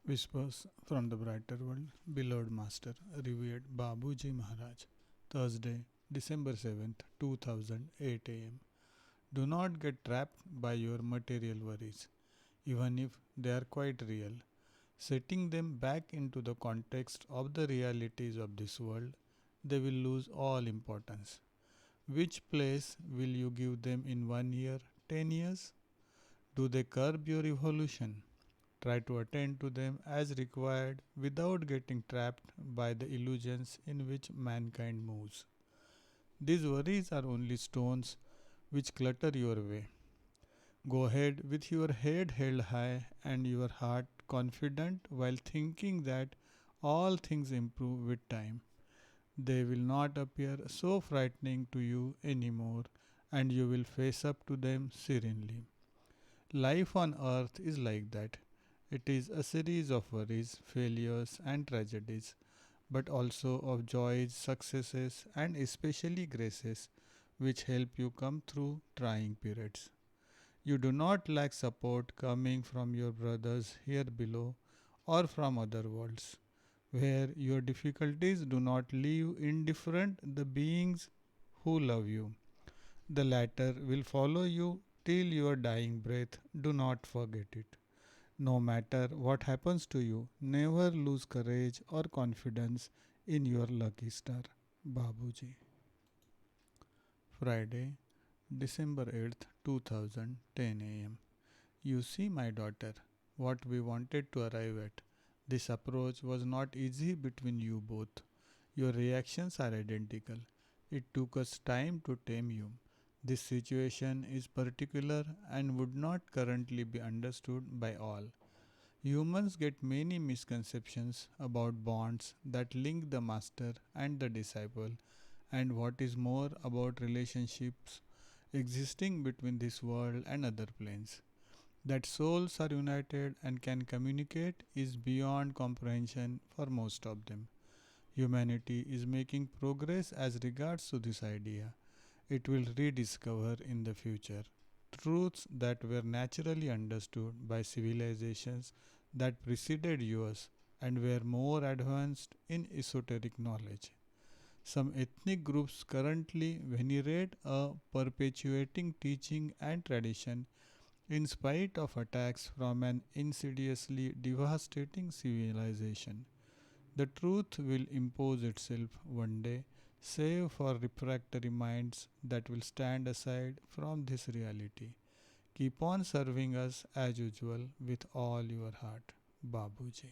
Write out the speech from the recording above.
Whispers from the Brighter World, Beloved Master, revered Babuji Maharaj, Thursday, December 7th, 2008 am. Do not get trapped by your material worries, even if they are quite real. Setting them back into the context of the realities of this world, they will lose all importance. Which place will you give them in 1 year, 10 years? Do they curb your evolution? Try to attend to them as required without getting trapped by the illusions in which mankind moves. These worries are only stones which clutter your way. Go ahead with your head held high and your heart confident while thinking that all things improve with time. They will not appear so frightening to you anymore, and you will face up to them serenely. Life on earth is like that. It is a series of worries, failures, and tragedies, but also of joys, successes, and especially graces which help you come through trying periods. You do not lack support coming from your brothers here below or from other worlds, where your difficulties do not leave indifferent the beings who love you. The latter will follow you till your dying breath. Do not forget it. No matter what happens to you, never lose courage or confidence in your lucky star. Babuji. Friday, December 8th, 2010 am. You see, my daughter, what we wanted to arrive at. This approach was not easy between you both. Your reactions are identical. It took us time to tame you. This situation is particular and would not currently be understood by all. Humans get many misconceptions about bonds that link the master and the disciple, and what is more, about relationships existing between this world and other planes. That souls are united and can communicate is beyond comprehension for most of them. Humanity is making progress as regards to this idea. It will rediscover in the future truths that were naturally understood by civilizations that preceded yours and were more advanced in esoteric knowledge. Some ethnic groups currently venerate a perpetuating teaching and tradition in spite of attacks from an insidiously devastating civilization. The truth will impose itself one day, save for refractory minds that will stand aside from this reality. Keep on serving us as usual with all your heart. Babuji.